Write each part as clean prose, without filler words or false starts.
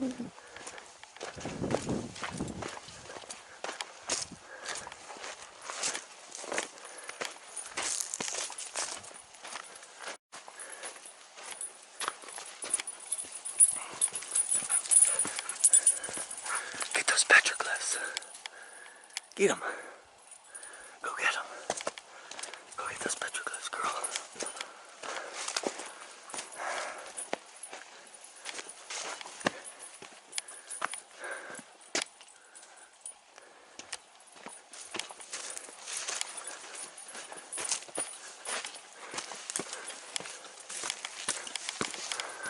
Get those petroglyphs. Get them. Go get them. Go get those petroglyphs, girl.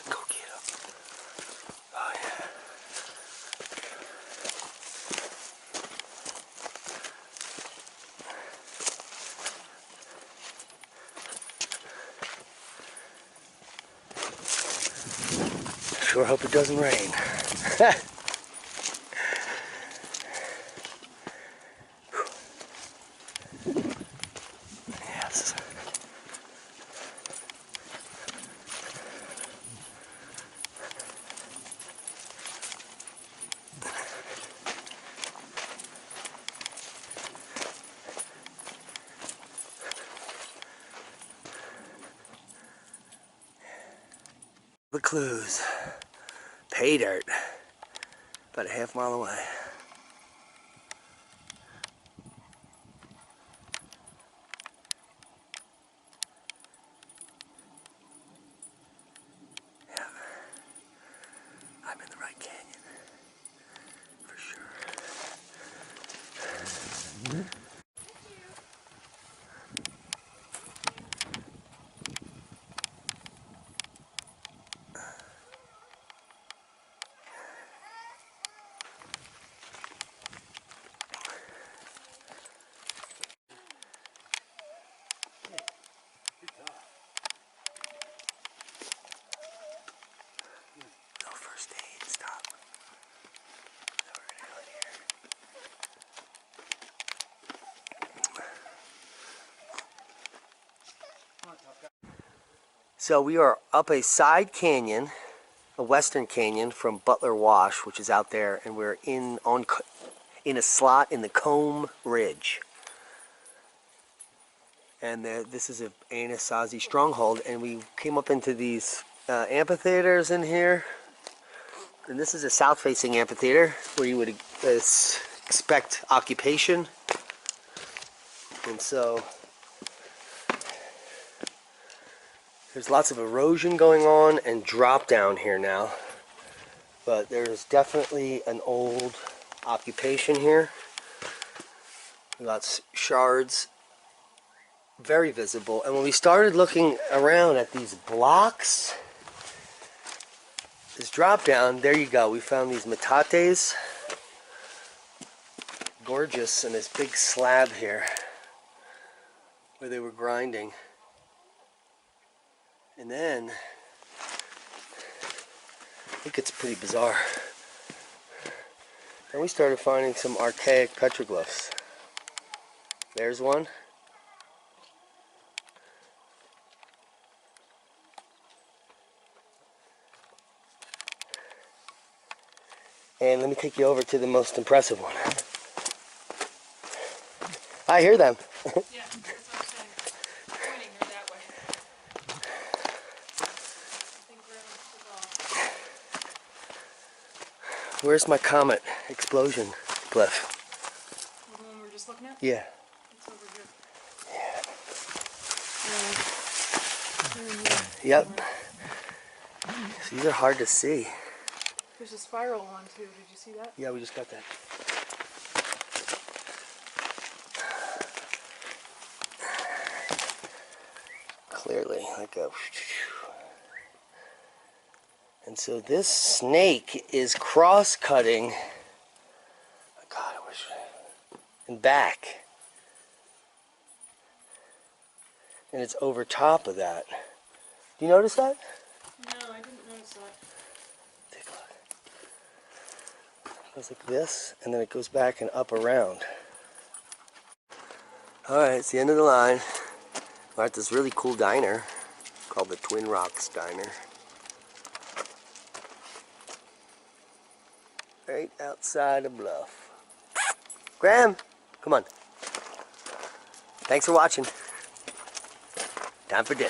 Go get them. Oh, yeah. Sure hope it doesn't rain. Yes. The clues. Pay dirt. About a half-mile away. Yeah. I'm in the right canyon. For sure. No first aid. Stop. So we're gonna go in here. So we are up a side canyon, a western canyon from Butler Wash, which is out there, and we're in a slot in the Comb Ridge. And this is a Anasazi Stronghold, and we came up into these amphitheaters in here. And this is a south-facing amphitheater where you would expect occupation. And so there's lots of erosion going on and drop down here now. But there's definitely an old occupation here. We got shards, very visible. And when we started looking around at these blocks, this drop down, there you go. We found these metates. Gorgeous, and this big slab here where they were grinding. And then it gets pretty bizarre. Then we started finding some archaic petroglyphs. There's one. And let me take you over to the most impressive one. I hear them. Yeah, that's what I'm saying. Pointing her that way. I think we're off. Where's my comet explosion glyph? The one we were just looking at? Yeah. It's over here. Yeah. Yep. So these are hard to see. There's a spiral one too. Did you see that? Yeah, we just got that. Clearly, like a... And so this snake is cross-cutting. God, I wish... And back. And it's over top of that. Do you notice that? No, I didn't notice that. Take a look. It goes like this, and then it goes back and up around. Alright, it's the end of the line. We're at this really cool diner called the Twin Rocks Diner. Right outside of Bluff. Graham, come on. Thanks for watching. Time for dinner.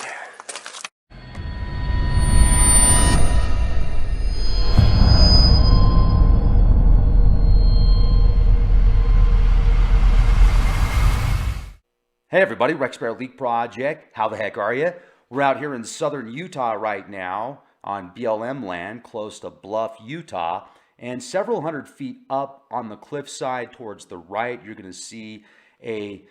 Hey everybody, Rex Bear Leak Project. How the heck are you? We're out here in southern Utah right now on BLM land close to Bluff, Utah. And several hundred feet up on the cliffside towards the right, you're going to see a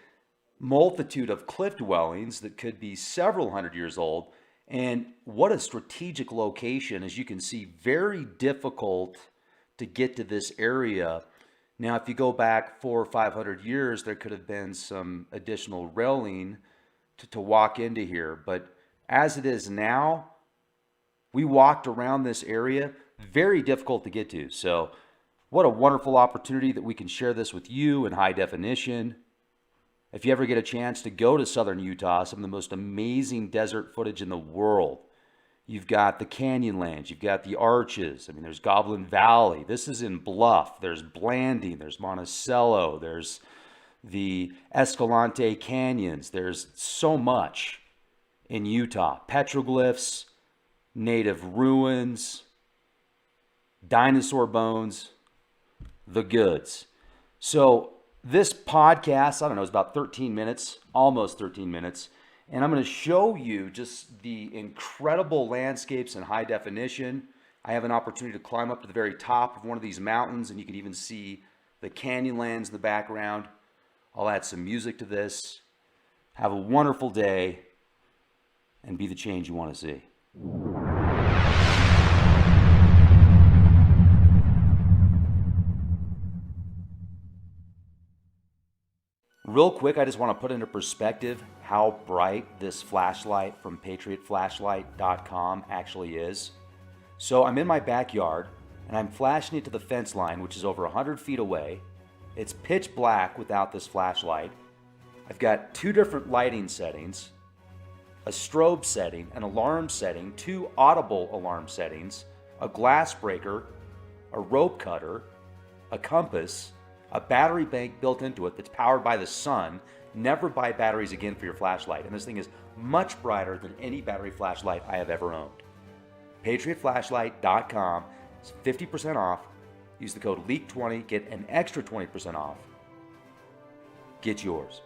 multitude of cliff dwellings that could be several hundred years old. And what a strategic location. As you can see, very difficult to get to this area. Now, if you go back 400 or 500 years, there could have been some additional railing to walk into here. But as it is now, we walked around this area, very difficult to get to. So what a wonderful opportunity that we can share this with you in high definition. If you ever get a chance to go to southern Utah, some of the most amazing desert footage in the world. You've got the Canyonlands, you've got the Arches, I mean, there's Goblin Valley. This is in Bluff, there's Blanding, there's Monticello, there's the Escalante Canyons. There's so much in Utah. Petroglyphs, native ruins, dinosaur bones, the goods. So this podcast, I don't know, it's about 13 minutes, almost 13 minutes. And I'm going to show you just the incredible landscapes in high definition. I have an opportunity to climb up to the very top of one of these mountains, and you can even see the Canyonlands in the background. I'll add some music to this. Have a wonderful day, and be the change you want to see. Real quick, I just want to put into perspective how bright this flashlight from patriotflashlight.com actually is. So I'm in my backyard and I'm flashing it to the fence line, which is over 100 feet away. It's pitch black without this flashlight. I've got two different lighting settings, a strobe setting, an alarm setting, two audible alarm settings, a glass breaker, a rope cutter, a compass, a battery bank built into it that's powered by the sun. Never buy batteries again for your flashlight. And this thing is much brighter than any battery flashlight I have ever owned. PatriotFlashlight.com is 50% off. Use the code LEAK20, get an extra 20% off. Get yours.